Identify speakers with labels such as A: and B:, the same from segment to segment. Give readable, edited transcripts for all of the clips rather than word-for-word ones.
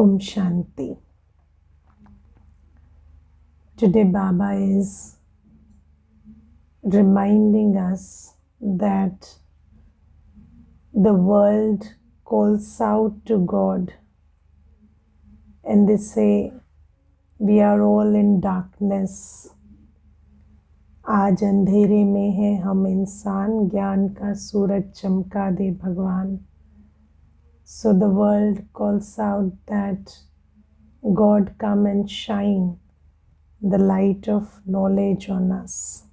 A: Om Shanti. Today Baba is reminding us that the world calls out to God and they say we are all in darkness. आज अंधेरे में है हम इंसान, ज्ञान का सूरज चमका दे भगवान. So the world calls out that God come and shine the light of knowledge on us.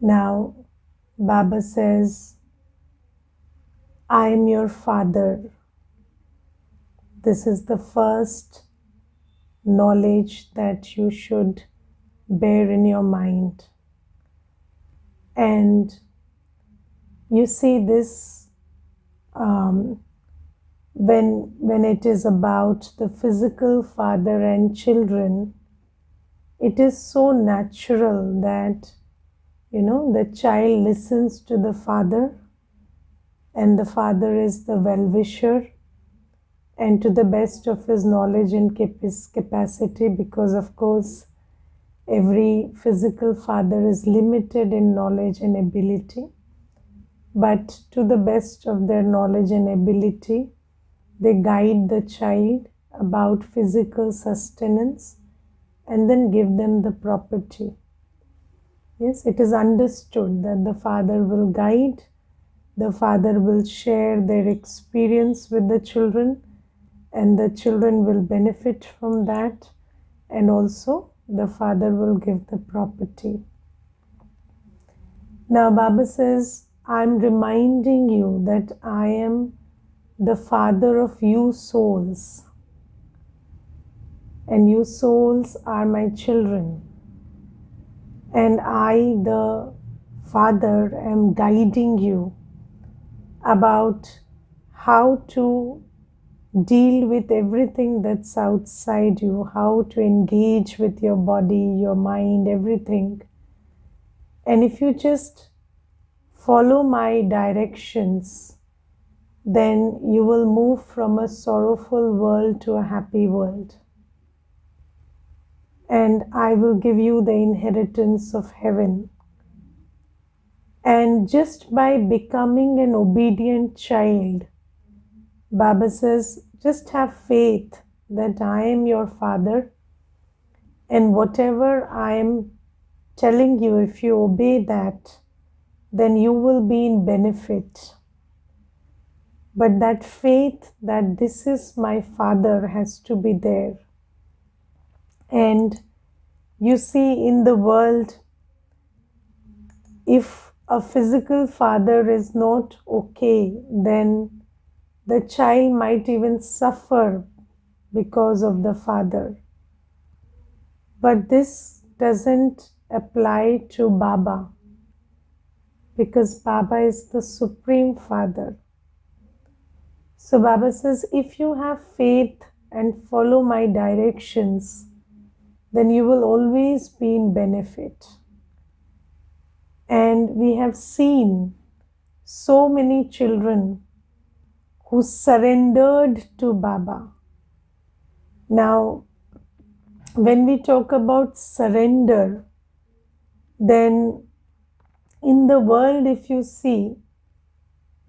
A: Now Baba says, I am your father. This is the first knowledge that you should bear in your mind. And you see this when it is about the physical father and children, it is so natural that the child listens to the father and the father is the well-wisher and to the best of his knowledge and capacity, because of course every physical father is limited in knowledge and ability, but to the best of their knowledge and ability they guide the child about physical sustenance and then give them the property. Yes, it is understood that the father will guide, the father will share their experience with the children, and the children will benefit from that, and also the father will give the property. Now Baba says, I'm reminding you that I am the father of you souls, and you souls are my children, and I, the father, am guiding you about how to deal with everything that's outside you, how to engage with your body, your mind, everything. And if you just follow my directions, then you will move from a sorrowful world to a happy world. And I will give you the inheritance of heaven. And just by becoming an obedient child, Baba says, just have faith that I am your father, and whatever I am telling you, if you obey that, then you will be in benefit. But that faith that this is my father has to be there. And you see, in the world, if a physical father is not okay, then the child might even suffer because of the father. But this doesn't apply to Baba, because Baba is the Supreme Father. So Baba says, if you have faith and follow my directions, then you will always be in benefit. And we have seen so many children who surrendered to Baba. Now, when we talk about surrender, then in the world, if you see,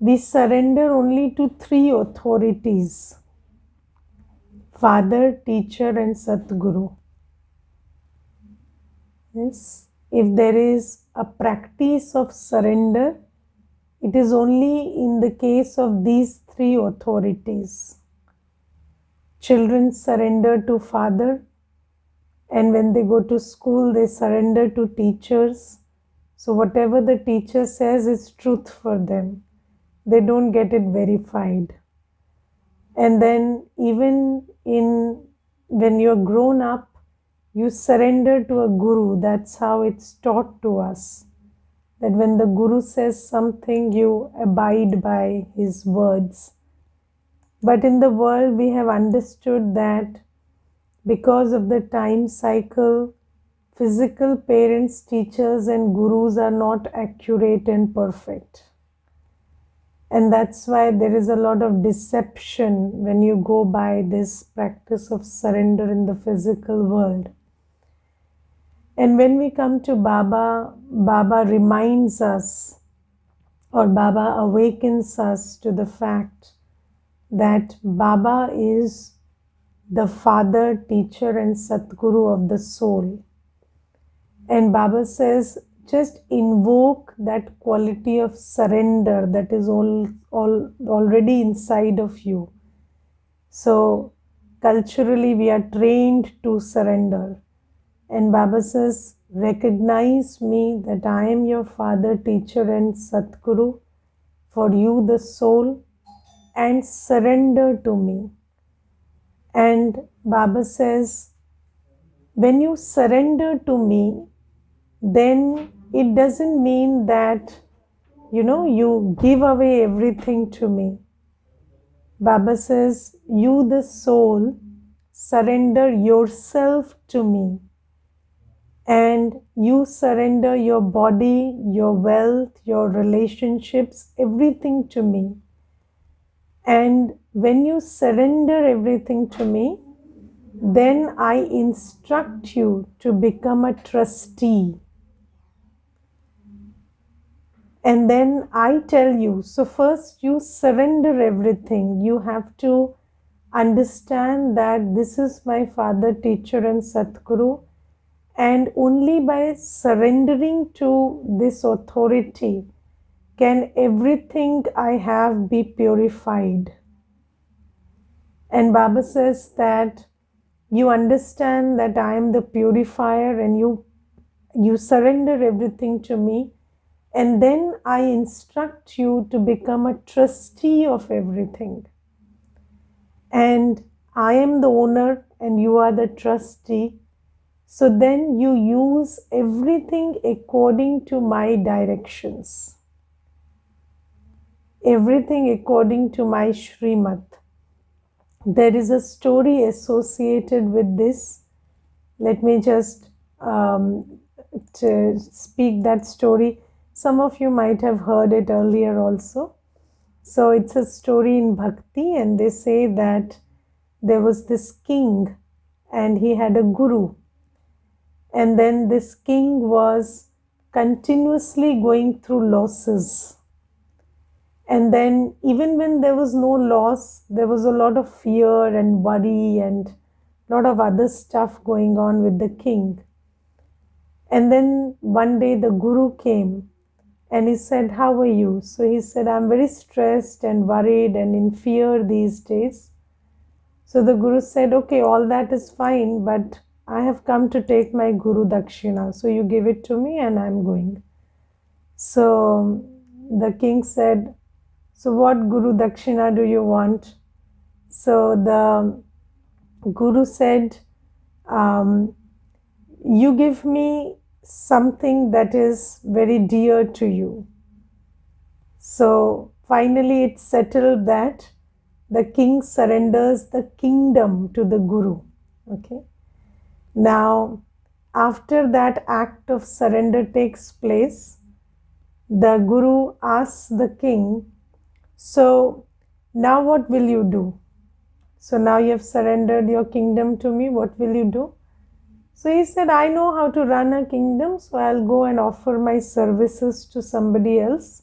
A: we surrender only to three authorities: Father, Teacher, and Satguru. Yes, if there is a practice of surrender, it is only in the case of these three authorities. Children surrender to Father, and when they go to school, they surrender to teachers. So whatever the teacher says is truth for them. They don't get it verified. And then even when you're grown up, you surrender to a guru. That's how it's taught to us. That when the guru says something, you abide by his words. But in the world, we have understood that because of the time cycle, physical parents, teachers, and gurus are not accurate and perfect. And that's why there is a lot of deception when you go by this practice of surrender in the physical world. And when we come to Baba, Baba reminds us, or Baba awakens us to the fact that Baba is the father, teacher, and Satguru of the soul. And Baba says, just invoke that quality of surrender that is already inside of you. So, culturally, we are trained to surrender. And Baba says, recognize me that I am your father, teacher, and Satguru for you, the soul, and surrender to me. And Baba says, when you surrender to me, then it doesn't mean that, you give away everything to me. Baba says, you, the soul, surrender yourself to me. And you surrender your body, your wealth, your relationships, everything to me. And when you surrender everything to me, then I instruct you to become a trustee. And then I tell you, so first you surrender everything. You have to understand that this is my father, teacher, and Satguru. And only by surrendering to this authority can everything I have be purified. And Baba says that you understand that I am the purifier, and you surrender everything to me, and then I instruct you to become a trustee of everything. And I am the owner and you are the trustee. So then you use everything according to my directions. Everything according to my Shrimat. There is a story associated with this. Let me just to speak that story. Some of you might have heard it earlier also. So it's a story in Bhakti, and they say that there was this king and he had a guru. And then this king was continuously going through losses. And then even when there was no loss, there was a lot of fear and worry and a lot of other stuff going on with the king. And then one day the guru came and he said, how are you? So he said, I'm very stressed and worried and in fear these days. So the guru said, okay, all that is fine, but I have come to take my Guru Dakshina. So you give it to me and I'm going. So the king said, so what Guru Dakshina do you want? So the guru said, you give me something that is very dear to you. So finally it's settled that the king surrenders the kingdom to the guru. Okay. Now, after that act of surrender takes place, the guru asks the king, so now what will you do? So now you have surrendered your kingdom to me, what will you do? So he said, I know how to run a kingdom, so I'll go and offer my services to somebody else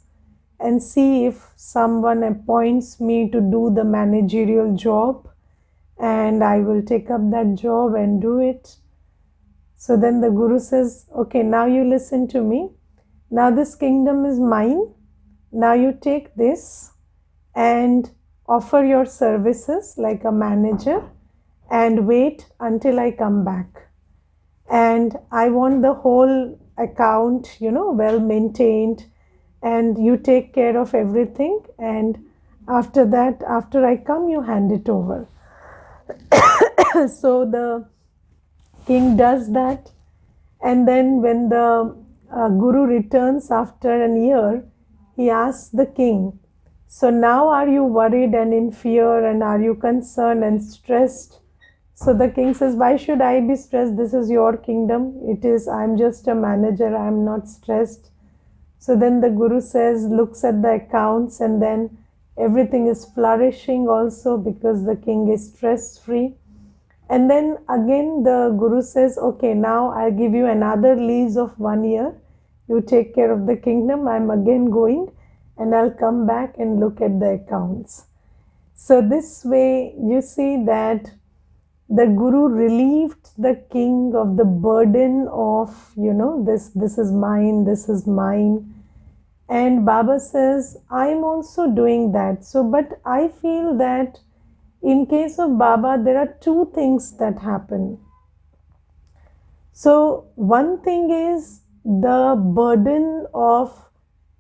A: and see if someone appoints me to do the managerial job, and I will take up that job and do it. So then the guru says, okay, now you listen to me. Now this kingdom is mine. Now you take this and offer your services like a manager and wait until I come back. And I want the whole account, well maintained, and you take care of everything. And after that, after I come, you hand it over. So the king does that. And then when the guru returns after a year, he asks the king, so now are you worried and in fear, and are you concerned and stressed? So the king says, why should I be stressed? This is your kingdom. I'm just a manager. I'm not stressed. So then the Guru says, looks at the accounts, and then everything is flourishing also because the king is stress free. And then again the Guru says, okay, now I'll give you another lease of 1 year. You take care of the kingdom. I'm again going, and I'll come back and look at the accounts. So this way you see that the Guru relieved the king of the burden of, this is mine, this is mine. And Baba says, I'm also doing that. So, but I feel that in case of Baba, there are two things that happen. So, one thing is the burden of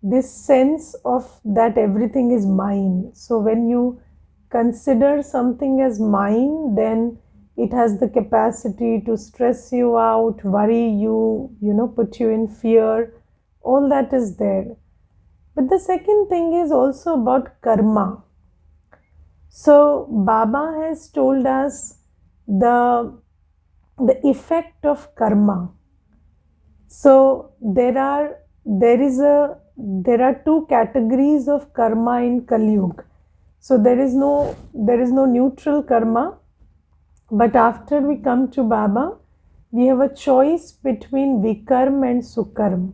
A: this sense of that everything is mine. So, when you consider something as mine, then it has the capacity to stress you out, worry you, put you in fear. All that is there. But the second thing is also about karma. So Baba has told us the effect of karma. So there are two categories of karma in Kali Yuga. So there is no neutral karma, but after we come to Baba, we have a choice between Vikarm and Sukarm.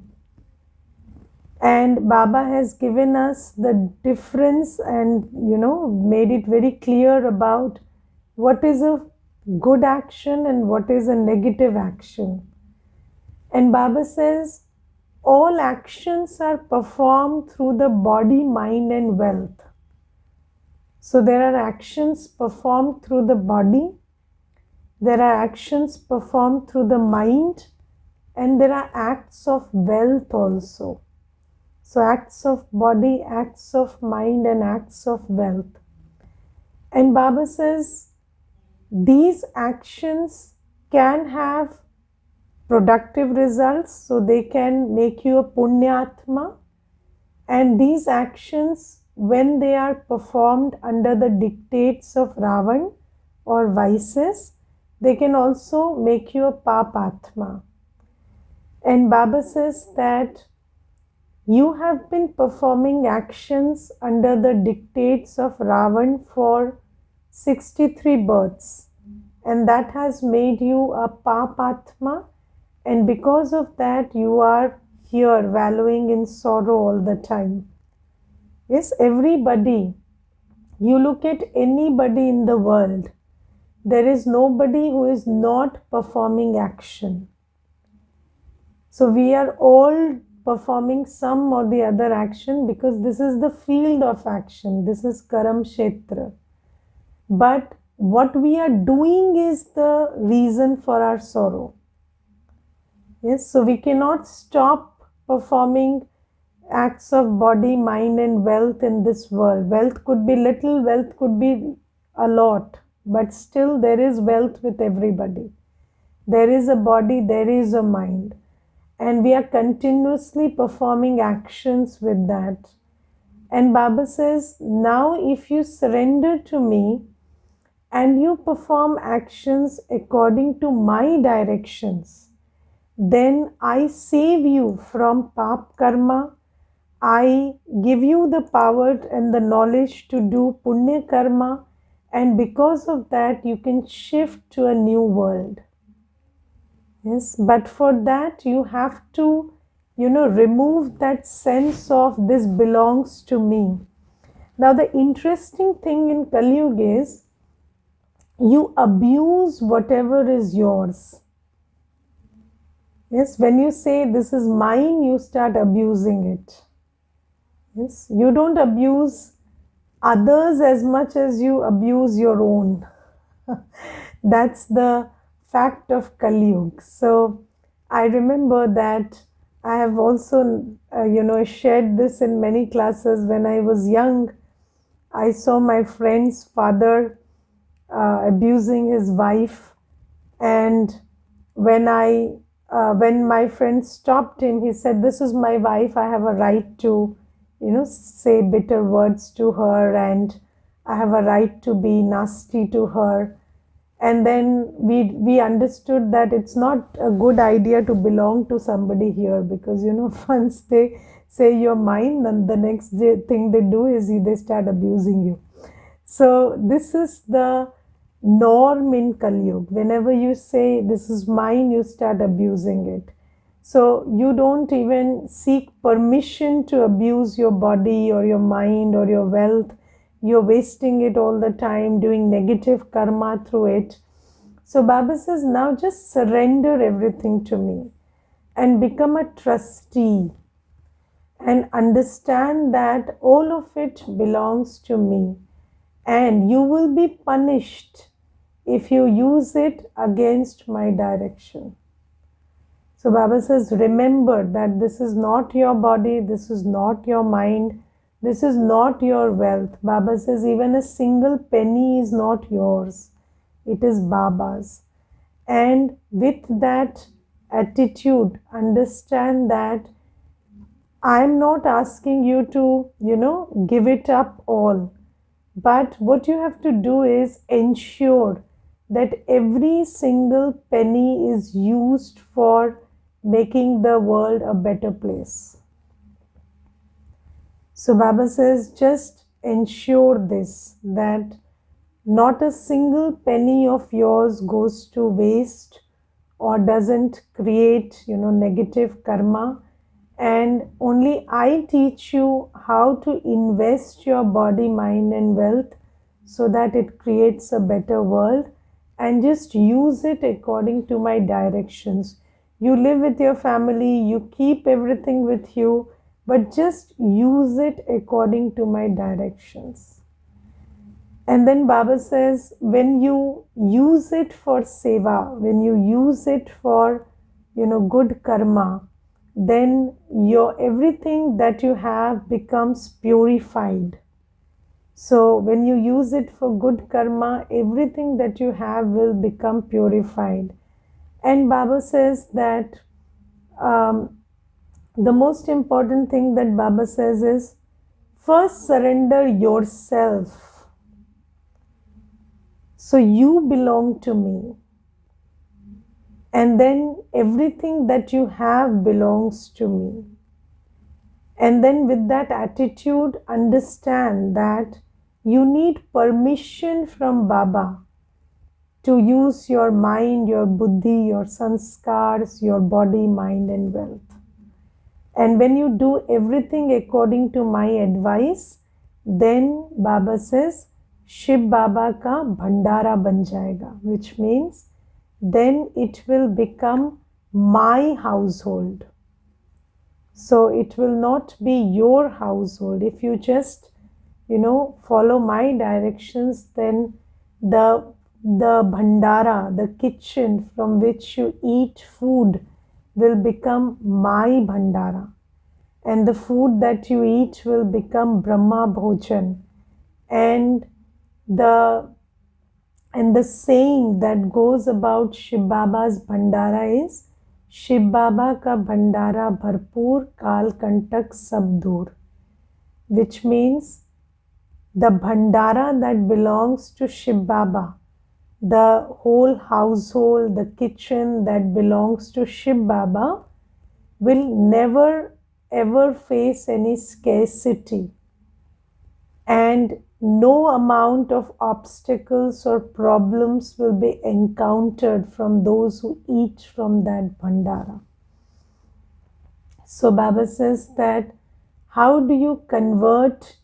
A: And Baba has given us the difference and, made it very clear about what is a good action and what is a negative action. And Baba says, all actions are performed through the body, mind and wealth. So there are actions performed through the body, there are actions performed through the mind, and there are acts of wealth also. So acts of body, acts of mind and acts of wealth. And Baba says these actions can have productive results, so they can make you a punyatma. And these actions, when they are performed under the dictates of Ravan or vices, they can also make you a papatma. And Baba says that you have been performing actions under the dictates of Ravan for 63 births, and that has made you a papatma, and because of that you are here wallowing in sorrow all the time. Yes, everybody, you look at anybody in the world, there is nobody who is not performing action. So we are all performing some or the other action because this is the field of action. This is Karam Kshetra. But what we are doing is the reason for our sorrow. Yes, so we cannot stop performing acts of body, mind and wealth in this world. Wealth could be little, wealth could be a lot, but still there is wealth with everybody. There is a body, there is a mind. And we are continuously performing actions with that. And Baba says, now if you surrender to me and you perform actions according to my directions, then I save you from pap karma. I give you the power and the knowledge to do punya karma. And because of that, you can shift to a new world. Yes, but for that you have to, remove that sense of this belongs to me. Now the interesting thing in Kali Yuga is you abuse whatever is yours. Yes, when you say this is mine, you start abusing it. Yes, you don't abuse others as much as you abuse your own. That's the fact of Kali Yuga. So I remember that I have also, shared this in many classes. When I was young, I saw my friend's father abusing his wife, and when my friend stopped him, he said, "This is my wife. I have a right to, say bitter words to her, and I have a right to be nasty to her." And then we understood that it's not a good idea to belong to somebody here, because once they say you're mine, then the next thing they do is they start abusing you. So this is the norm in Kali Yuga. Whenever you say this is mine, you start abusing it. So you don't even seek permission to abuse your body or your mind or your wealth. You're wasting it all the time, doing negative karma through it. So Baba says, now just surrender everything to me and become a trustee and understand that all of it belongs to me, and you will be punished if you use it against my direction. So Baba says, remember that this is not your body, this is not your mind, this is not your wealth. Baba says, even a single penny is not yours, it is Baba's. And with that attitude, understand that I'm not asking you to, give it up all. But what you have to do is ensure that every single penny is used for making the world a better place. So Baba says, just ensure this, that not a single penny of yours goes to waste or doesn't create, negative karma. And only I teach you how to invest your body, mind and wealth so that it creates a better world, and just use it according to my directions. You live with your family, you keep everything with you, but just use it according to my directions. And then Baba says, when you use it for seva, when you use it for, good karma, then your everything that you have becomes purified. So when you use it for good karma, everything that you have will become purified. And Baba says that the most important thing that Baba says is, first surrender yourself. So you belong to me. And then everything that you have belongs to me. And then with that attitude, understand that you need permission from Baba to use your mind, your buddhi, your sanskars, your body, mind and wealth. And when you do everything according to my advice, then Baba says, Shiv Baba ka bhandara ban jayega, which means then it will become my household. So it will not be your household. If you just, follow my directions, then the bhandara, the kitchen from which you eat food, will become my bhandara. And the food that you eat will become Brahma Bhojan. And the saying that goes about Shiv Baba's bhandara is, Shiv Baba ka bhandara bharpur kal kantak sab dur, which means the bhandara that belongs to Shiv Baba, the whole household, the kitchen that belongs to Shiv Baba will never ever face any scarcity, and no amount of obstacles or problems will be encountered from those who eat from that bhandara. So Baba says that how do you convert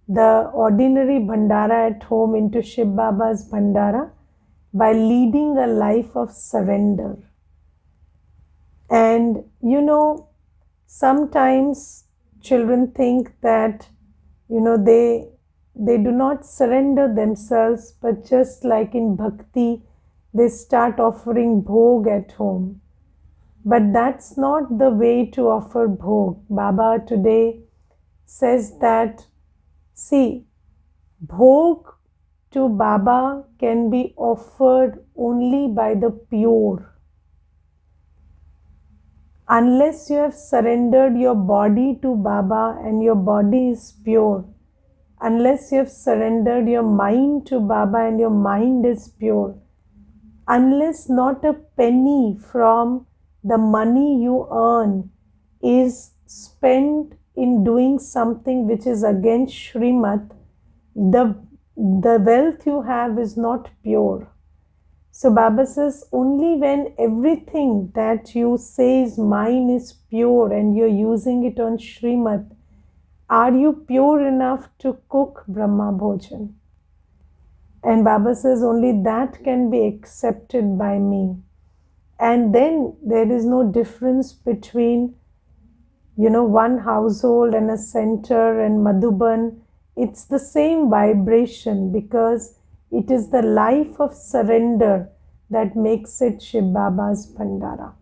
A: the ordinary bhandara at home into Shiv Baba's bhandara? By leading a life of surrender. And sometimes children think that they do not surrender themselves, but just like in bhakti, they start offering bhog at home. But that's not the way to offer bhog. Baba today says that, see, bhog to Baba can be offered only by the pure. Unless you have surrendered your body to Baba and your body is pure, unless you have surrendered your mind to Baba and your mind is pure, unless not a penny from the money you earn is spend in doing something which is against Srimad, the wealth you have is not pure. So Baba says only when everything that you say is mine is pure and you're using it on Srimad, are you pure enough to cook Brahma Bhojan? And Baba says only that can be accepted by me. And then there is no difference between, one household and a center and Madhuban. It's the same vibration because it is the life of surrender that makes it Shiv Baba's Bhandara.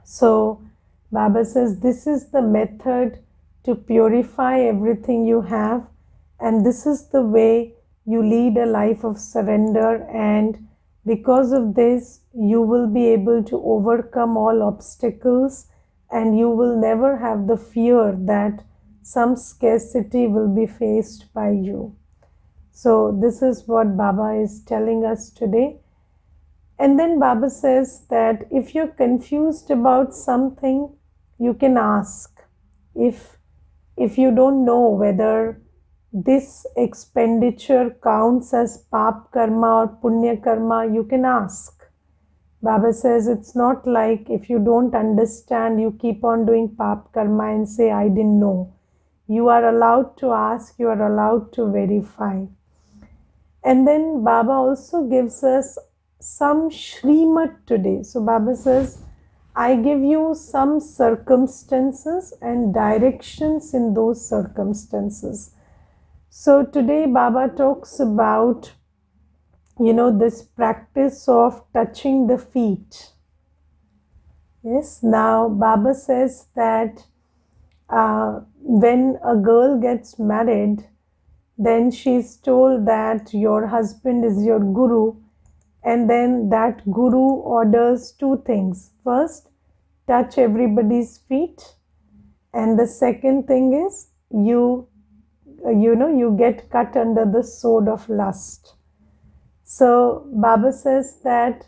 A: So Baba says this is the method to purify everything you have, and this is the way you lead a life of surrender, and because of this you will be able to overcome all obstacles and you will never have the fear that some scarcity will be faced by you. So this is what Baba is telling us today. And then Baba says that if you're confused about something, you can ask. If you don't know whether this expenditure counts as pap karma or punya karma, you can ask. Baba says it's not like if you don't understand, you keep on doing pap karma and say, I didn't know. You are allowed to ask, you are allowed to verify. And then Baba also gives us some Shrimad today. So Baba says, I give you some circumstances and directions in those circumstances. So today Baba talks about, this practice of touching the feet. Yes, now Baba says that when a girl gets married, then she's told that your husband is your guru, and then that guru orders two things. First, touch everybody's feet, and the second thing is you get cut under the sword of lust. So Baba says that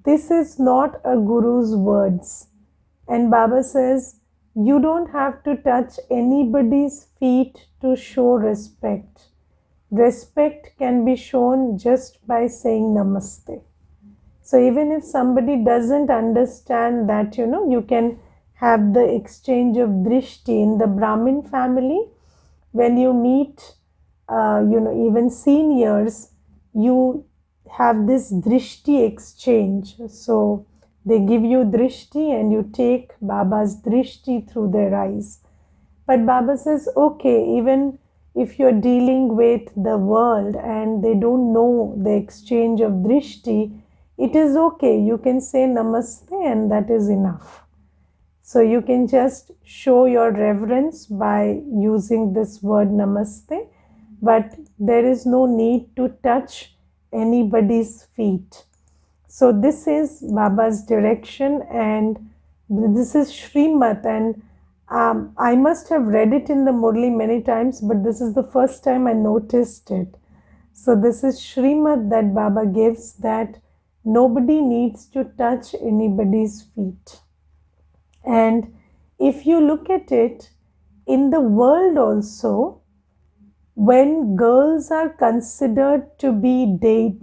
A: this is not a guru's words, and Baba says you don't have to touch anybody's feet to show respect. Respect can be shown just by saying namaste. So even if somebody doesn't understand that, you can have the exchange of drishti. In the Brahmin family, when you meet, even seniors, you have this drishti exchange. So they give you drishti and you take Baba's drishti through their eyes. But Baba says, okay, even if you're dealing with the world and they don't know the exchange of drishti, it is okay. You can say namaste and that is enough. So you can just show your reverence by using this word namaste, but there is no need to touch anybody's feet. So this is Baba's direction and this is Shrimad, and I must have read it in the Murli many times, but this is the first time I noticed it. So this is Shrimad that Baba gives, that nobody needs to touch anybody's feet. And if you look at it, in the world also, when girls are considered to be the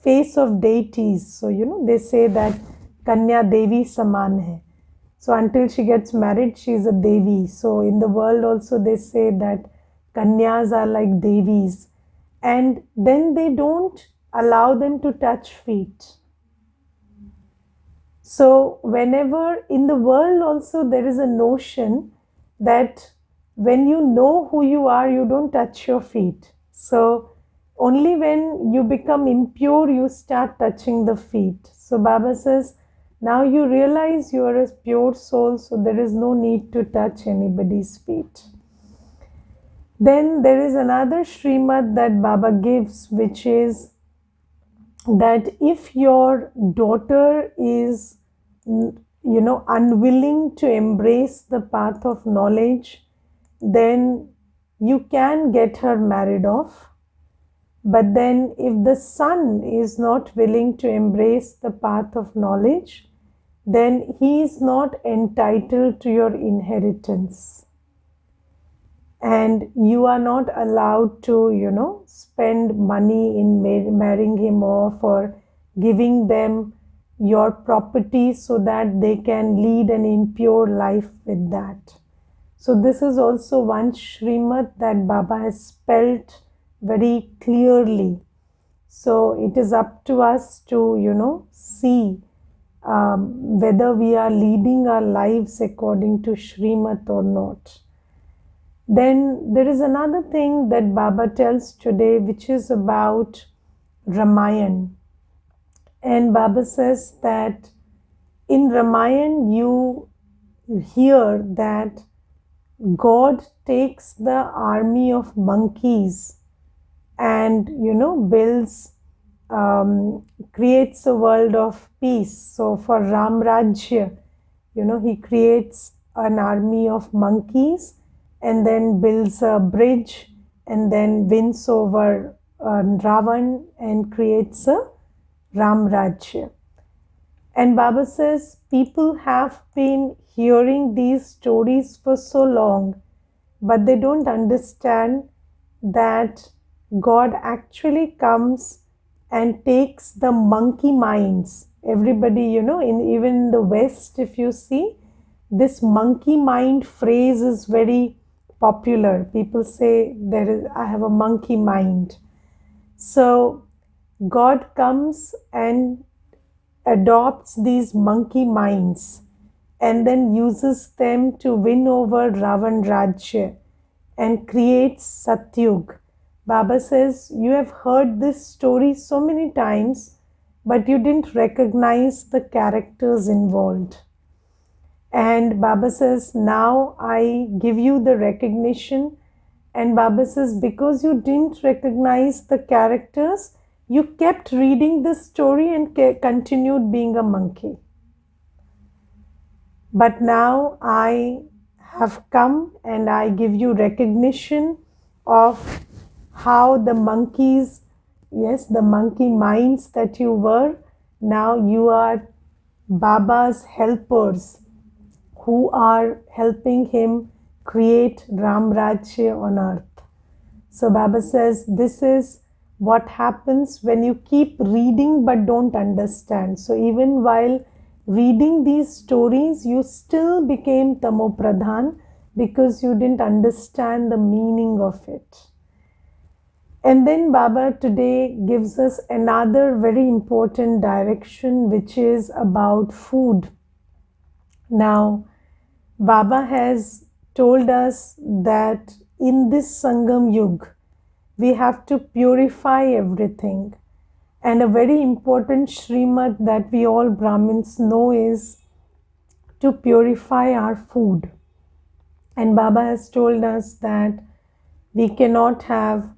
A: face of deities, so they say that Kanya Devi Saman hai. So until she gets married, she is a Devi. So in the world also they say that Kanyas are like Devis. And then they don't allow them to touch feet. So whenever in the world also there is a notion that when you know who you are, you don't touch your feet. So only when you become impure, you start touching the feet. So Baba says, now you realize you are a pure soul, so there is no need to touch anybody's feet. Then there is another Shrimad that Baba gives, which is that if your daughter is, unwilling to embrace the path of knowledge, then you can get her married off. But then if the son is not willing to embrace the path of knowledge, then he is not entitled to your inheritance. And you are not allowed to, spend money in marrying him off or giving them your property so that they can lead an impure life with that. So this is also one Shrimad that Baba has spelt very clearly. So it is up to us to, see whether we are leading our lives according to Shrimad or not. Then there is another thing that Baba tells today, which is about Ramayana. And Baba says that in Ramayana you hear that God takes the army of monkeys and builds, creates a world of peace. So for Ram Rajya, he creates an army of monkeys and then builds a bridge and then wins over Ravan and creates a Ram Rajya. And Baba says people have been hearing these stories for so long, but they don't understand that God actually comes and takes the monkey minds. Everybody, even in the West, if you see, this monkey mind phrase is very popular. People say, I have a monkey mind. So God comes and adopts these monkey minds and then uses them to win over Ravan Rajya and creates Satyug. Baba says, you have heard this story so many times, but you didn't recognize the characters involved. And Baba says, now I give you the recognition. And Baba says, because you didn't recognize the characters, you kept reading the story and continued being a monkey. But now I have come and I give you recognition of how the monkeys, yes, the monkey minds that you were, now you are Baba's helpers who are helping him create Ram Rajya on earth. So Baba says this is what happens when you keep reading but don't understand. So even while reading these stories, you still became Tamo Pradhan because you didn't understand the meaning of it. And then Baba today gives us another very important direction, which is about food. Now, Baba has told us that in this Sangam Yug, we have to purify everything. And a very important Shrimad that we all Brahmins know is to purify our food. And Baba has told us that we cannot have,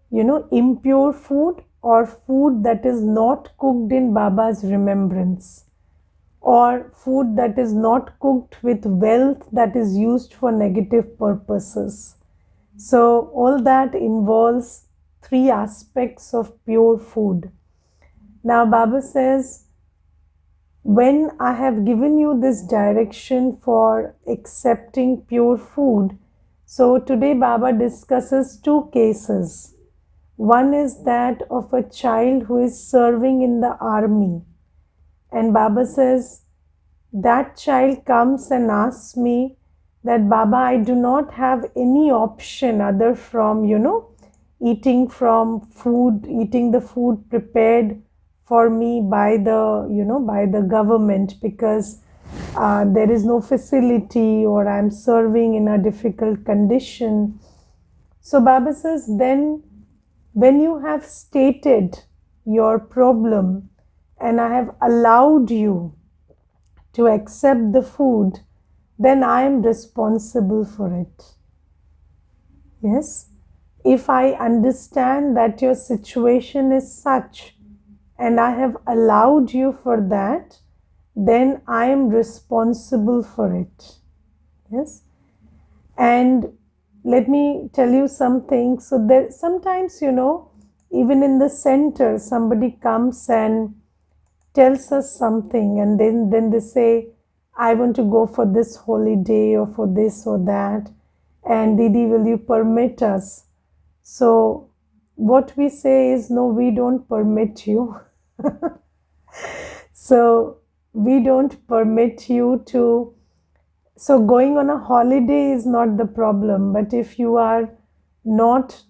A: impure food or food that is not cooked in Baba's remembrance, or food that is not cooked with wealth that is used for negative purposes. So all that involves three aspects of pure food. Now Baba says, when I have given you this direction for accepting pure food, so today Baba discusses two cases. One is that of a child who is serving in the army. And Baba says, that child comes and asks me that, Baba, I do not have any option other from, eating the food prepared for me by the government, because there is no facility or I'm serving in a difficult condition. So Baba says, then when you have stated your problem and I have allowed you to accept the food, then I am responsible for it. Yes? If I understand that your situation is such and I have allowed you for that, then I am responsible for it. Yes? And let me tell you something. So there sometimes, even in the center, somebody comes and tells us something, and then they say, I want to go for this holiday or for this or that, and Didi, will you permit us? So what we say is, no, we don't permit you. So we don't permit you to. So going on a holiday is not the problem, but if you are not,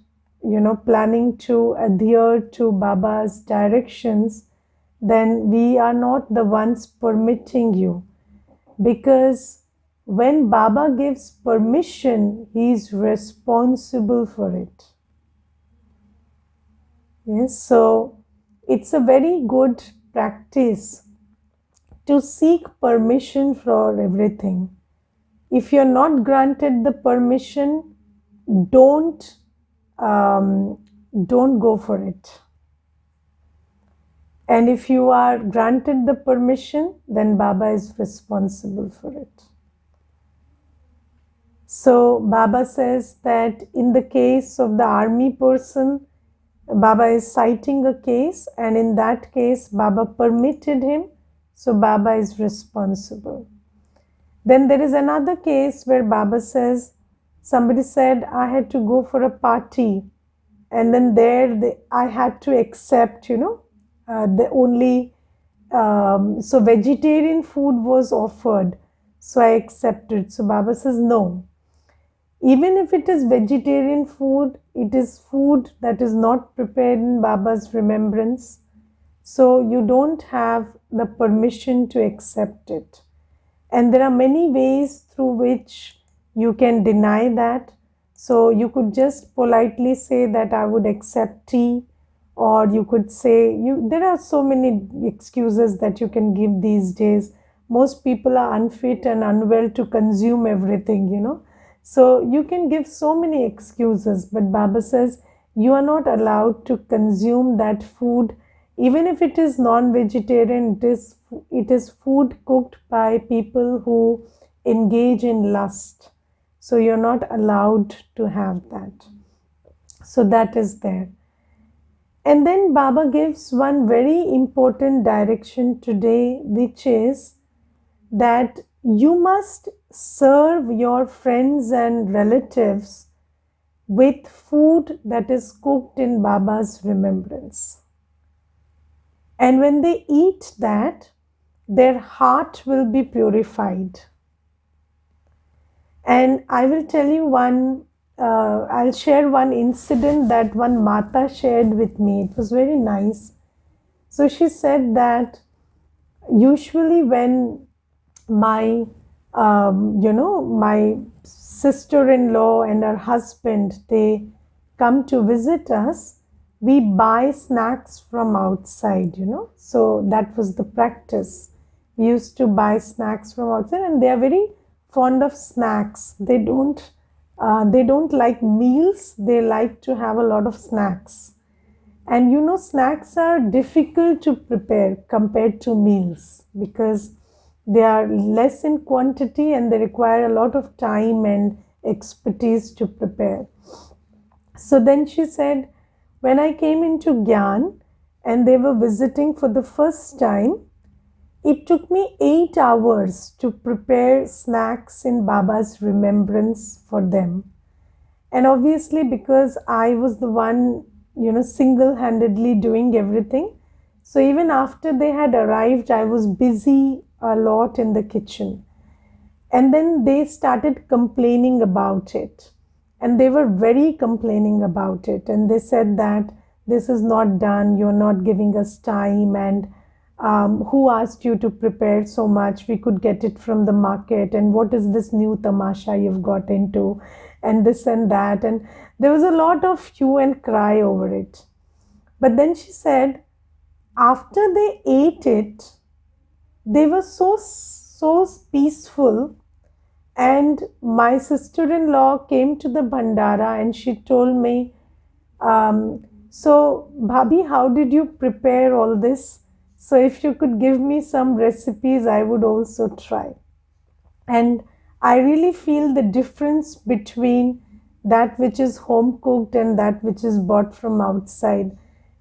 A: planning to adhere to Baba's directions, then we are not the ones permitting you. Because when Baba gives permission, he is responsible for it. Yes, so it's a very good practice to seek permission for everything. If you're not granted the permission, don't um, don't go for it. And if you are granted the permission, then Baba is responsible for it. So Baba says that in the case of the army person, Baba is citing a case, and in that case, Baba permitted him, so Baba is responsible. Then there is another case where Baba says, somebody said, I had to go for a party, and then I had to accept, the only, so vegetarian food was offered, so I accepted. So Baba says, no. Even if it is vegetarian food, it is food that is not prepared in Baba's remembrance. So you don't have the permission to accept it. And there are many ways through which you can deny that. So you could just politely say that I would accept tea, or you could say, there are so many excuses that you can give these days. Most people are unfit and unwell to consume everything. So you can give so many excuses, but Baba says you are not allowed to consume that food. Even if it is non-vegetarian, it is food cooked by people who engage in lust. So you're not allowed to have that. So that is there. And then Baba gives one very important direction today, which is that you must serve your friends and relatives with food that is cooked in Baba's remembrance. And when they eat that, their heart will be purified. And I will tell you I'll share one incident that one Mata shared with me. It was very nice. So she said that usually when my my sister-in-law and her husband, they come to visit us, we buy snacks from outside. So that was the practice. We used to buy snacks from outside, and they are very fond of snacks. They don't like meals. They like to have a lot of snacks. And snacks are difficult to prepare compared to meals, because they are less in quantity and they require a lot of time and expertise to prepare. So then she said, when I came into Gyan and they were visiting for the first time, it took me 8 hours to prepare snacks in Baba's remembrance for them. And obviously, because I was the one, single-handedly doing everything. So even after they had arrived, I was busy a lot in the kitchen. And then they started complaining about it. And they were very complaining about it. And they said that this is not done, you're not giving us time, and who asked you to prepare so much? We could get it from the market. And what is this new tamasha you've got into? And this and that. And there was a lot of hue and cry over it. But then she said, after they ate it, they were so peaceful. And my sister-in-law came to the Bhandara and she told me, so Bhabhi, how did you prepare all this? So if you could give me some recipes, I would also try. And I really feel the difference between that which is home cooked and that which is bought from outside.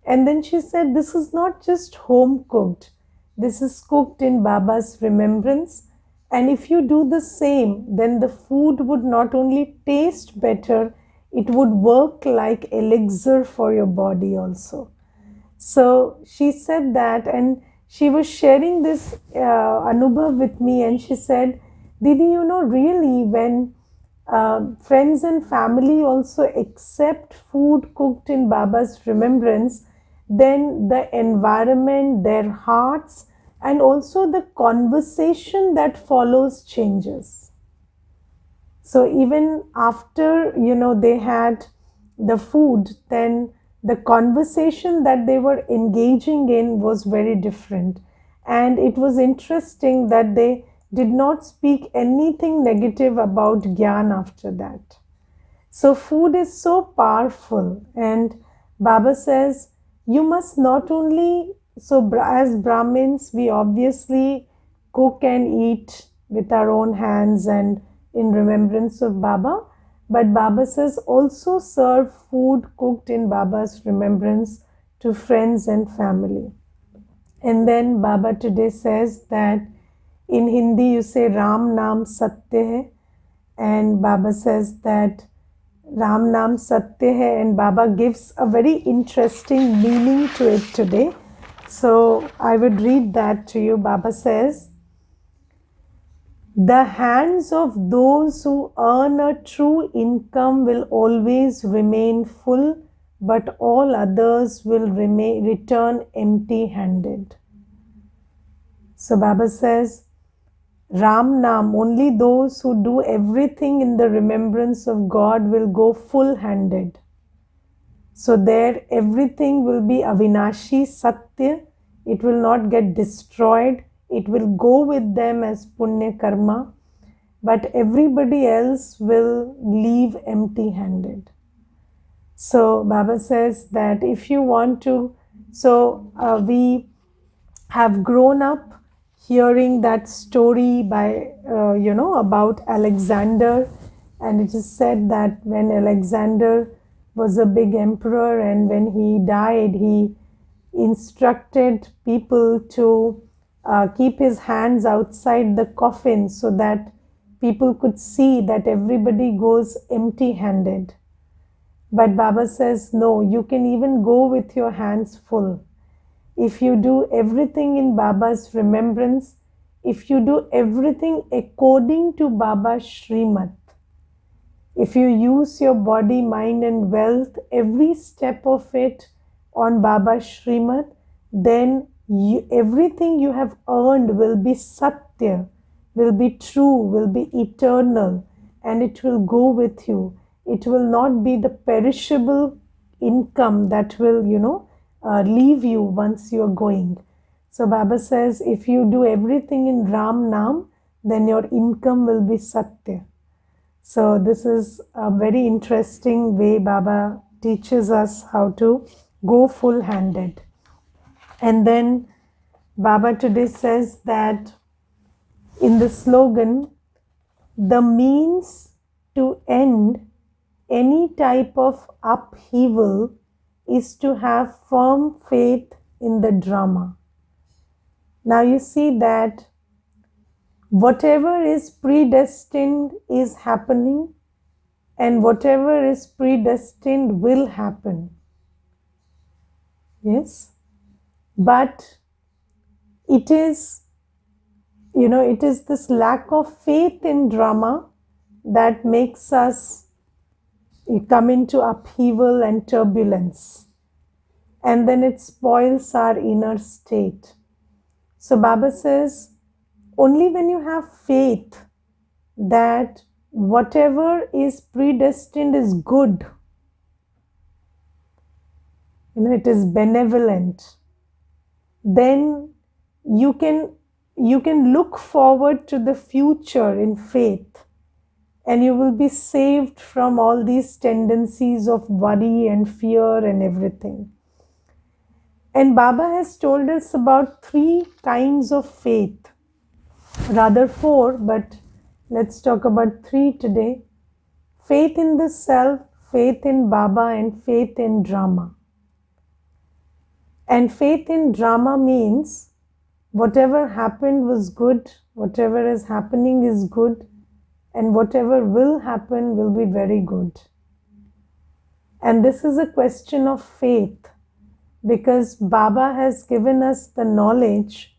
A: And then she said, this is not just home cooked. this is cooked in Baba's remembrance. And if you do the same, then the food would not only taste better, it would work like elixir for your body also. So she said that, and she was sharing this Anubhav with me, and she said, Didi, really, when friends and family also accept food cooked in Baba's remembrance, then the environment, their hearts, and also the conversation that follows changes. So even after, they had the food, then the conversation that they were engaging in was very different. And it was interesting that they did not speak anything negative about Gyan after that. So food is so powerful, and Baba says you must not only, so as Brahmins, we obviously cook and eat with our own hands and in remembrance of Baba, but Baba says also serve food cooked in Baba's remembrance to friends and family. And then Baba today says that in Hindi you say Ram Naam Satya hai, and Baba says that Ram Naam Satya hai, and Baba gives a very interesting meaning to it today. So I would read that to you. Baba says, the hands of those who earn a true income will always remain full, but all others will return empty handed. So Baba says, Ram Nam, only those who do everything in the remembrance of God will go full handed. So there everything will be Avinashi, Satya. It will not get destroyed. It will go with them as Punya Karma. But everybody else will leave empty handed. So Baba says that if you want to, we have grown up hearing that story by, about Alexander. And it is said that when Alexander was a big emperor, and when he died, he instructed people to keep his hands outside the coffin so that people could see that everybody goes empty handed. But Baba says, no, you can even go with your hands full. If you do everything in Baba's remembrance, if you do everything according to Baba's Srimat, if you use your body, mind and wealth, every step of it on Baba's Srimat, then everything you have earned will be Satya, will be true, will be eternal, and it will go with you. It will not be the perishable income that will, leave you once you are going. So Baba says, if you do everything in Ram Nam, then your income will be Satya. So this is a very interesting way Baba teaches us how to go full-handed. And then Baba today says that in the slogan, the means to end any type of upheaval is to have firm faith in the drama. Now you see that whatever is predestined is happening, and whatever is predestined will happen. Yes? But it is, it is this lack of faith in drama that makes us come into upheaval and turbulence. And then it spoils our inner state. So Baba says, only when you have faith that whatever is predestined is good, it is benevolent, then you can look forward to the future in faith, and you will be saved from all these tendencies of worry and fear and everything. And Baba has told us about 3 kinds of faith, rather 4, but let's talk about 3 today. Faith in the self, faith in Baba, and faith in drama. And faith in drama means Whatever happened was good, whatever is happening is good, and whatever will happen will be very good. And this is a question of faith, because Baba has given us the knowledge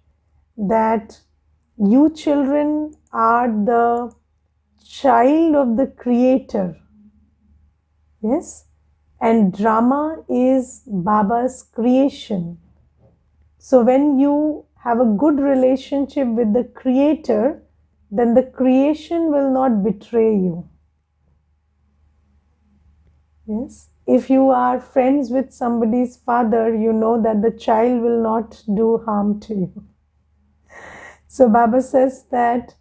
A: that you children are the child of the Creator. Yes? And drama is Baba's creation. So when you have a good relationship with the Creator, then the creation will not betray you. Yes? If you are friends with somebody's father, you know that the child will not do harm to you. So Baba says that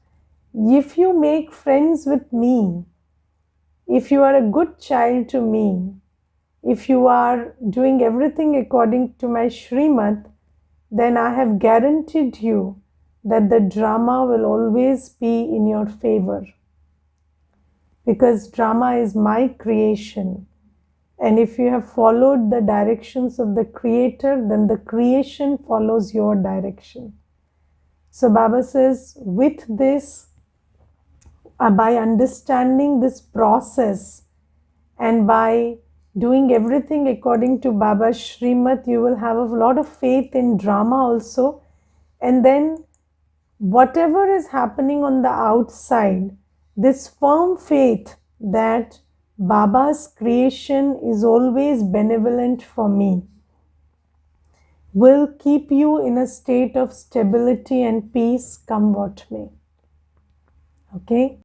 A: if you make friends with me, if you are a good child to me, if you are doing everything according to my Shrimad, then I have guaranteed you that the drama will always be in your favor. Because drama is my creation. And if you have followed the directions of the Creator, then the creation follows your direction. So Baba says, with this, by understanding this process and by doing everything according to Baba's Shrimad, you will have a lot of faith in drama also. And then whatever is happening on the outside, this firm faith that Baba's creation is always benevolent for me will keep you in a state of stability and peace, come what may. Okay?